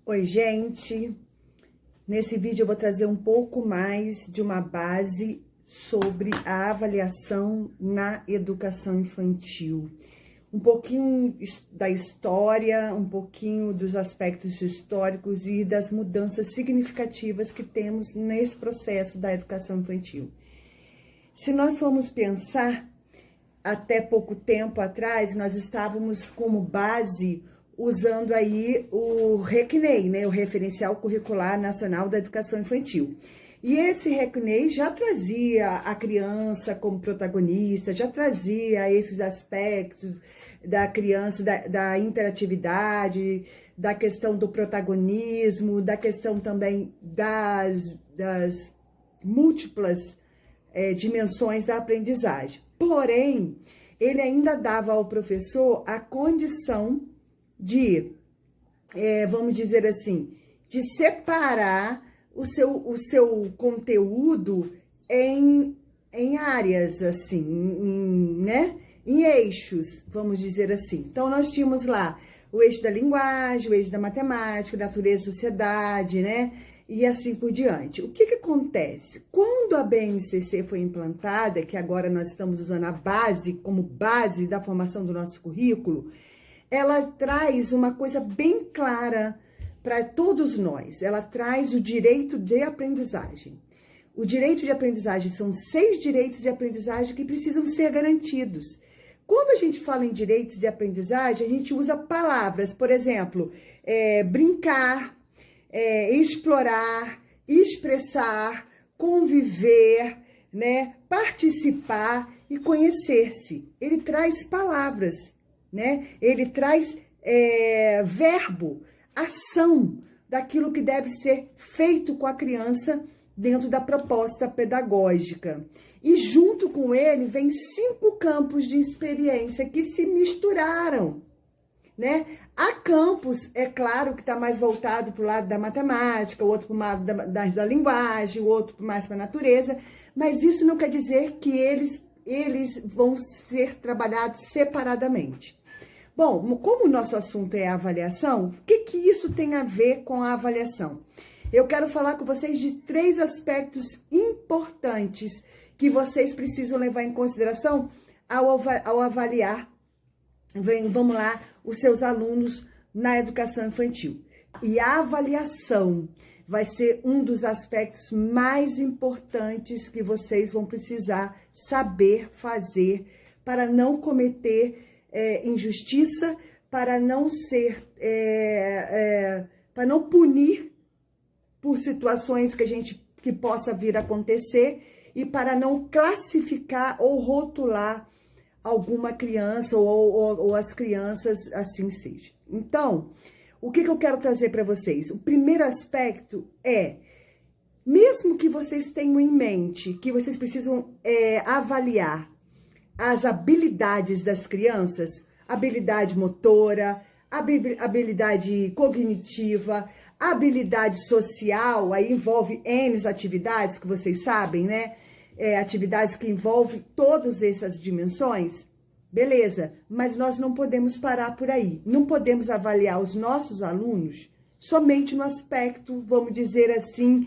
Oi, gente! Nesse vídeo eu vou trazer um pouco mais de uma base sobre a avaliação na educação infantil. Um pouquinho da história, um pouquinho dos aspectos históricos e das mudanças significativas que temos nesse processo da educação infantil. Se nós formos pensar, até pouco tempo atrás, nós estávamos como base usando aí o RECNEI, né, o Referencial Curricular Nacional da Educação Infantil. E esse RECNEI já trazia a criança como protagonista, já trazia esses aspectos da criança, da interatividade, da questão do protagonismo, da questão também das múltiplas dimensões da aprendizagem. Porém, ele ainda dava ao professor a condição de, vamos dizer assim, de separar o seu conteúdo em áreas, assim, né? Em eixos, vamos dizer assim. Então, nós tínhamos lá o eixo da linguagem, o eixo da matemática, natureza e sociedade, né? E assim por diante. O que acontece? Quando a BNCC foi implantada, que agora nós estamos usando a base como base da formação do nosso currículo, ela traz uma coisa bem clara para todos nós. Ela traz o direito de aprendizagem. O direito de aprendizagem são 6 direitos de aprendizagem que precisam ser garantidos. Quando a gente fala em direitos de aprendizagem, a gente usa palavras, por exemplo, brincar, explorar, expressar, conviver, né, participar e conhecer-se. Ele traz palavras, né? Ele traz verbo, ação daquilo que deve ser feito com a criança dentro da proposta pedagógica. E junto com ele vem 5 campos de experiência que se misturaram, né? Há campos, é claro, que está mais voltado para o lado da matemática, o outro para o lado da linguagem, o outro mais para a natureza, mas isso não quer dizer que eles vão ser trabalhados separadamente. Bom, como o nosso assunto é a avaliação, o que isso tem a ver com a avaliação? Eu quero falar com vocês de 3 aspectos importantes que vocês precisam levar em consideração ao avaliar, vamos lá, os seus alunos na educação infantil. E a avaliação vai ser um dos aspectos mais importantes que vocês vão precisar saber fazer para não cometer injustiça, para não ser, para não punir por situações que possa vir a acontecer e para não classificar ou rotular alguma criança ou as crianças, assim seja. Então, o que eu quero trazer para vocês? O primeiro aspecto é, mesmo que vocês tenham em mente que vocês precisam avaliar as habilidades das crianças, habilidade motora, habilidade cognitiva, habilidade social, aí envolve N atividades que vocês sabem, né? Atividades que envolvem todas essas dimensões, beleza, mas nós não podemos parar por aí. Não podemos avaliar os nossos alunos somente no aspecto, vamos dizer assim,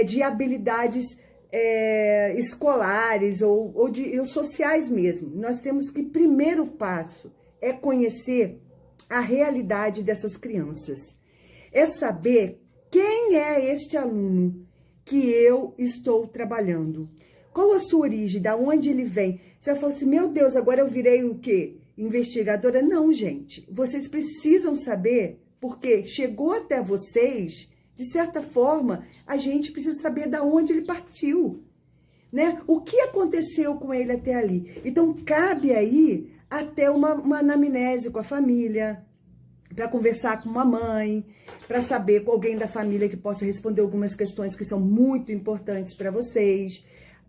de habilidades escolares ou sociais mesmo. Nós temos que, primeiro passo, é conhecer a realidade dessas crianças. É saber quem é este aluno que eu estou trabalhando. Qual a sua origem, da onde ele vem? Você vai falar assim, meu Deus, agora eu virei o quê? Investigadora? Não, gente. Vocês precisam saber, porque chegou até vocês, de certa forma, a gente precisa saber da onde ele partiu, né? O que aconteceu com ele até ali? Então, cabe aí até uma anamnese com a família, para conversar com uma mãe, para saber com alguém da família que possa responder algumas questões que são muito importantes para vocês.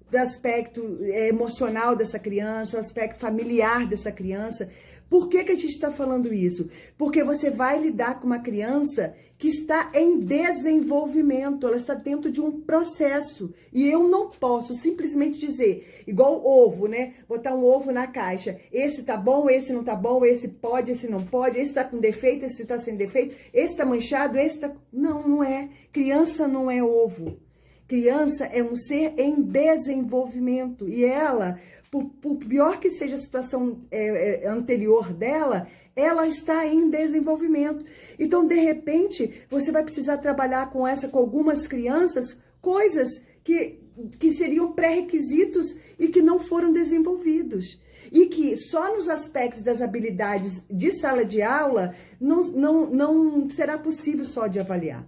do aspecto emocional dessa criança, o aspecto familiar dessa criança. Por que que a gente está falando isso? Porque você vai lidar com uma criança que está em desenvolvimento, ela está dentro de um processo. E eu não posso simplesmente dizer, igual ovo, né? Botar um ovo na caixa. Esse tá bom, esse não tá bom, esse pode, esse não pode, esse tá com defeito, esse tá sem defeito, esse tá manchado, esse tá... Não, não é. Criança não é ovo. Criança é um ser em desenvolvimento e ela, por pior que seja a situação anterior dela, ela está em desenvolvimento. Então, de repente, você vai precisar trabalhar com algumas crianças, coisas que seriam pré-requisitos e que não foram desenvolvidos. E que só nos aspectos das habilidades de sala de aula não será possível só de avaliar.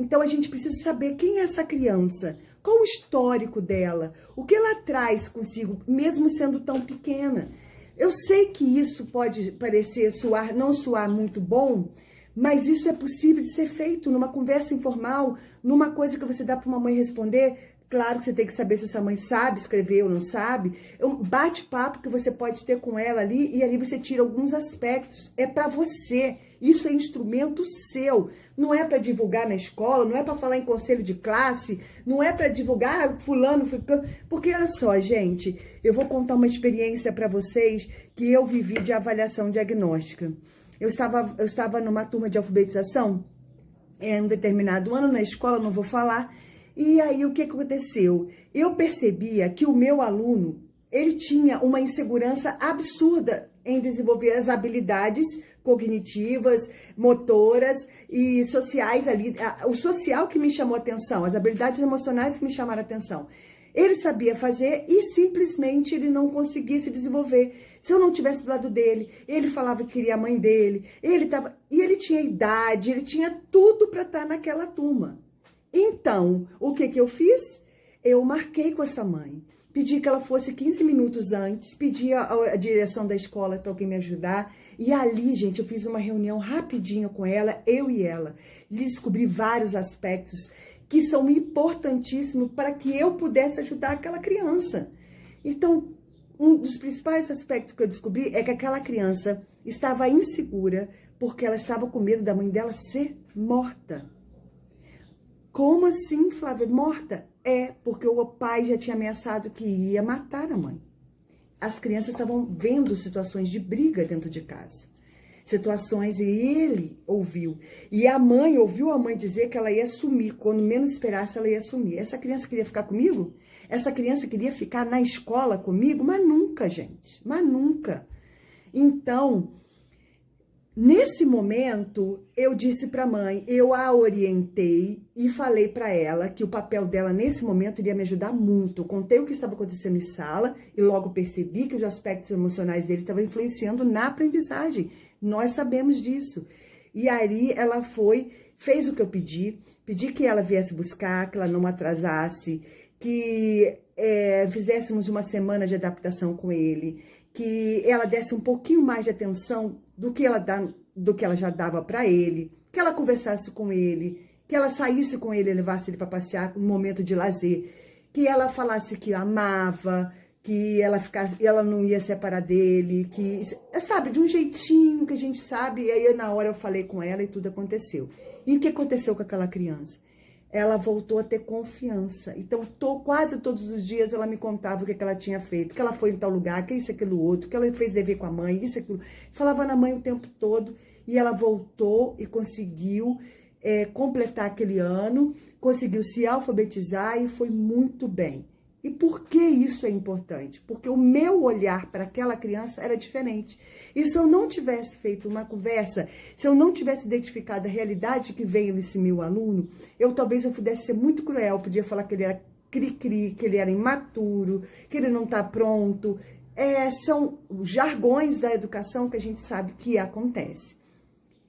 Então, a gente precisa saber quem é essa criança, qual o histórico dela, o que ela traz consigo, mesmo sendo tão pequena. Eu sei que isso pode parecer não soar muito bom, mas isso é possível de ser feito numa conversa informal, numa coisa que você dá para uma mãe responder. Claro que você tem que saber se essa mãe sabe escrever ou não sabe. É um bate-papo que você pode ter com ela ali e ali você tira alguns aspectos. É para você. Isso é instrumento seu. Não é para divulgar na escola, não é para falar em conselho de classe, não é para divulgar fulano, porque olha só, gente, eu vou contar uma experiência para vocês que eu vivi de avaliação diagnóstica. Eu estava numa turma de alfabetização, um determinado ano na escola, não vou falar. E aí, o que aconteceu? Eu percebia que o meu aluno, ele tinha uma insegurança absurda em desenvolver as habilidades cognitivas, motoras e sociais ali. O social que me chamou a atenção, as habilidades emocionais que me chamaram a atenção. Ele sabia fazer e simplesmente ele não conseguia se desenvolver. Se eu não tivesse do lado dele, ele falava que queria a mãe dele, e ele tinha idade, ele tinha tudo para estar naquela turma. Então, o que eu fiz? Eu marquei com essa mãe. Pedi que ela fosse 15 minutos antes, pedi a direção da escola para alguém me ajudar. E ali, gente, eu fiz uma reunião rapidinho com ela, eu e ela. E descobri vários aspectos que são importantíssimos para que eu pudesse ajudar aquela criança. Então, um dos principais aspectos que eu descobri é que aquela criança estava insegura porque ela estava com medo da mãe dela ser morta. Como assim, Flávia? Morta? É, porque o pai já tinha ameaçado que iria matar a mãe. As crianças estavam vendo situações de briga dentro de casa. Situações, e ele ouviu. E a mãe ouviu a mãe dizer que ela ia sumir. Quando menos esperasse, ela ia sumir. Essa criança queria ficar comigo? Essa criança queria ficar na escola comigo? Mas nunca, gente. Mas nunca. Então, nesse momento, eu disse para a mãe, eu a orientei e falei para ela que o papel dela nesse momento iria me ajudar muito. Eu contei o que estava acontecendo em sala e logo percebi que os aspectos emocionais dele estavam influenciando na aprendizagem. Nós sabemos disso. E aí ela fez o que eu pedi que ela viesse buscar, que ela não atrasasse, que fizéssemos uma semana de adaptação com ele, que ela desse um pouquinho mais de atenção do que ela já dava para ele, que ela conversasse com ele, que ela saísse com ele, levasse ele para passear um momento de lazer, que ela falasse que amava, que ela não ia separar dele, que, sabe, de um jeitinho que a gente sabe. E aí na hora eu falei com ela e tudo aconteceu. E o que aconteceu com aquela criança? Ela voltou a ter confiança. Então, quase todos os dias ela me contava o que ela tinha feito, que ela foi em tal lugar, que isso, aquilo, outro, que ela fez dever com a mãe, isso, aquilo. Falava na mãe o tempo todo e ela voltou e conseguiu completar aquele ano, conseguiu se alfabetizar e foi muito bem. E por que isso é importante? Porque o meu olhar para aquela criança era diferente. E se eu não tivesse feito uma conversa, se eu não tivesse identificado a realidade que veio nesse meu aluno, talvez eu pudesse ser muito cruel, podia falar que ele era cri-cri, que ele era imaturo, que ele não está pronto. São jargões da educação que a gente sabe que acontece.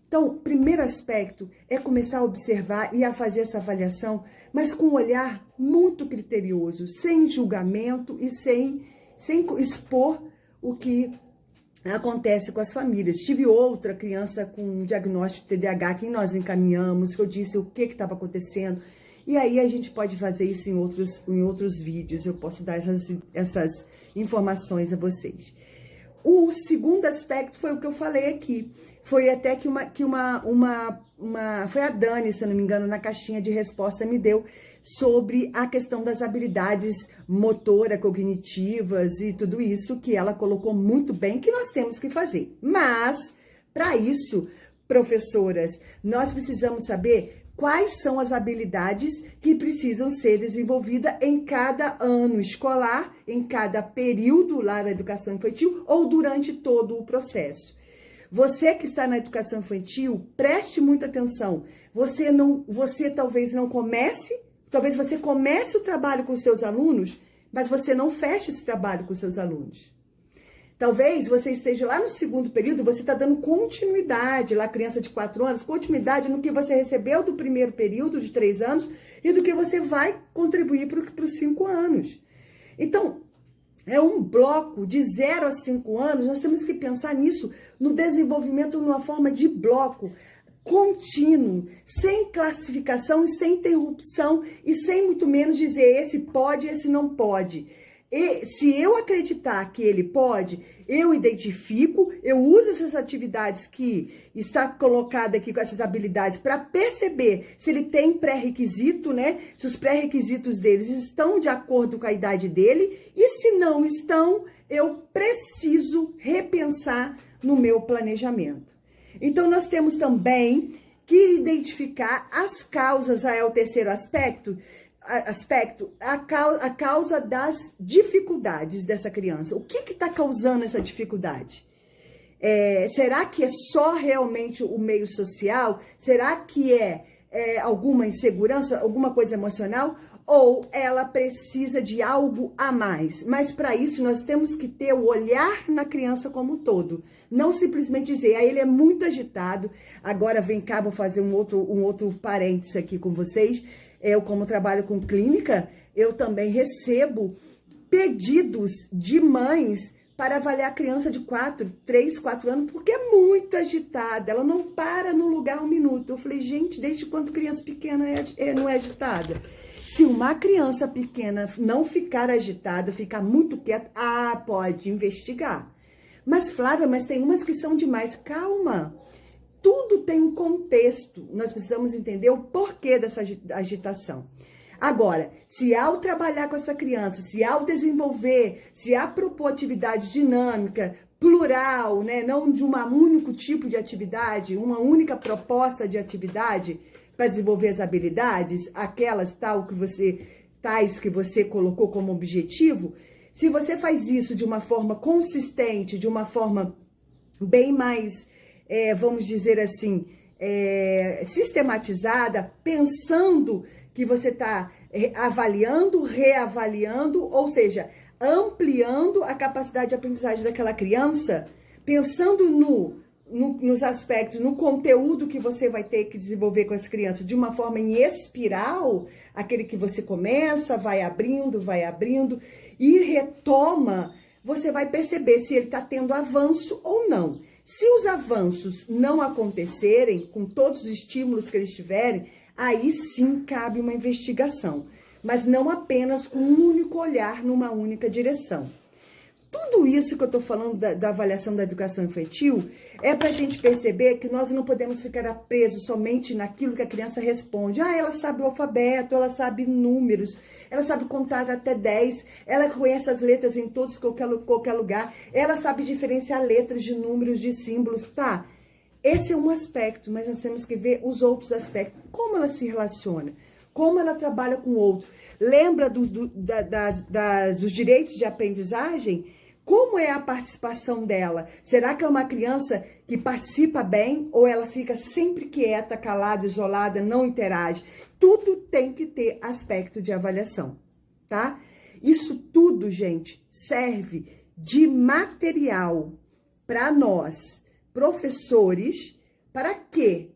Então, o primeiro aspecto é começar a observar e a fazer essa avaliação, mas com um olhar muito criterioso, sem julgamento e sem expor o que acontece com as famílias. Tive outra criança com diagnóstico de TDAH que nós encaminhamos, que eu disse o que estava acontecendo. E aí a gente pode fazer isso em outros vídeos, eu posso dar essas informações a vocês. O segundo aspecto foi o que eu falei aqui. Foi até que foi a Dani, se eu não me engano, na caixinha de resposta me deu sobre a questão das habilidades motora, cognitivas e tudo isso, que ela colocou muito bem, que nós temos que fazer. Mas, para isso, professoras, nós precisamos saber quais são as habilidades que precisam ser desenvolvidas em cada ano escolar, em cada período lá da educação infantil ou durante todo o processo. Você que está na educação infantil, preste muita atenção. Você talvez não comece, talvez você comece o trabalho com seus alunos, mas você não feche esse trabalho com seus alunos. Talvez você esteja lá no segundo período, você está dando continuidade, lá criança de 4 anos, continuidade no que você recebeu do primeiro período de 3 anos e do que você vai contribuir para os 5 anos. Então, é um bloco de 0 a 5 anos, nós temos que pensar nisso, no desenvolvimento numa forma de bloco contínuo, sem classificação e sem interrupção e sem muito menos dizer esse pode, esse não pode. E se eu acreditar que ele pode, eu identifico, eu uso essas atividades que está colocada aqui com essas habilidades para perceber se ele tem pré-requisito, né? Se os pré-requisitos deles estão de acordo com a idade dele e se não estão, eu preciso repensar no meu planejamento. Então, nós temos também que identificar as causas, é o terceiro aspecto, a causa das dificuldades dessa criança. O que está causando essa dificuldade? Será que é só realmente o meio social? Será que é alguma insegurança, alguma coisa emocional? Ou ela precisa de algo a mais? Mas para isso nós temos que ter o olhar na criança como um todo. Não simplesmente dizer, ele é muito agitado. Agora vem cá, vou fazer um outro parênteses aqui com vocês. Eu, como trabalho com clínica, eu também recebo pedidos de mães para avaliar a criança de 3, 4 anos, porque é muito agitada, ela não para no lugar um minuto. Eu falei, gente, desde quando criança pequena não é agitada? Se uma criança pequena não ficar agitada, ficar muito quieta, pode investigar. Mas, Flávia, mas tem umas que são demais. Calma. Tudo tem um contexto, nós precisamos entender o porquê dessa agitação. Agora, se ao trabalhar com essa criança, se ao desenvolver, se ao propor atividade dinâmica, plural, né, não de um único tipo de atividade, uma única proposta de atividade para desenvolver as habilidades, aquelas tais que você colocou como objetivo, se você faz isso de uma forma consistente, de uma forma bem mais vamos dizer assim, sistematizada, pensando que você está avaliando, reavaliando, ou seja, ampliando a capacidade de aprendizagem daquela criança, pensando nos aspectos, no conteúdo que você vai ter que desenvolver com essa criança de uma forma em espiral, aquele que você começa, vai abrindo e retoma, você vai perceber se ele está tendo avanço ou não. Se os avanços não acontecerem, com todos os estímulos que eles tiverem, aí sim cabe uma investigação. Mas não apenas com um único olhar numa única direção. Tudo isso que eu estou falando da avaliação da educação infantil é para a gente perceber que nós não podemos ficar presos somente naquilo que a criança responde. Ela sabe o alfabeto, ela sabe números, ela sabe contar até 10, ela conhece as letras em qualquer lugar, ela sabe diferenciar letras de números, de símbolos, tá? Esse é um aspecto, mas nós temos que ver os outros aspectos. Como ela se relaciona? Como ela trabalha com o outro? Lembra dos direitos de aprendizagem? Como é a participação dela? Será que é uma criança que participa bem ou ela fica sempre quieta, calada, isolada, não interage? Tudo tem que ter aspecto de avaliação, tá? Isso tudo, gente, serve de material para nós, professores, para quê?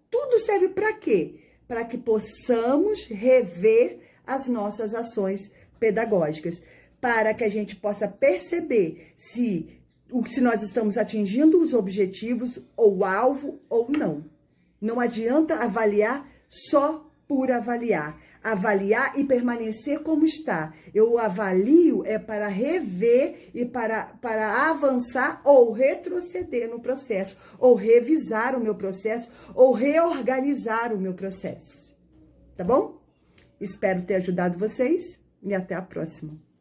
Tudo serve para quê? Para que possamos rever as nossas ações pedagógicas, para que a gente possa perceber se nós estamos atingindo os objetivos ou o alvo ou não. Não adianta avaliar só por avaliar. Avaliar e permanecer como está. Eu avalio para rever e para avançar ou retroceder no processo, ou revisar o meu processo, ou reorganizar o meu processo. Tá bom? Espero ter ajudado vocês e até a próxima.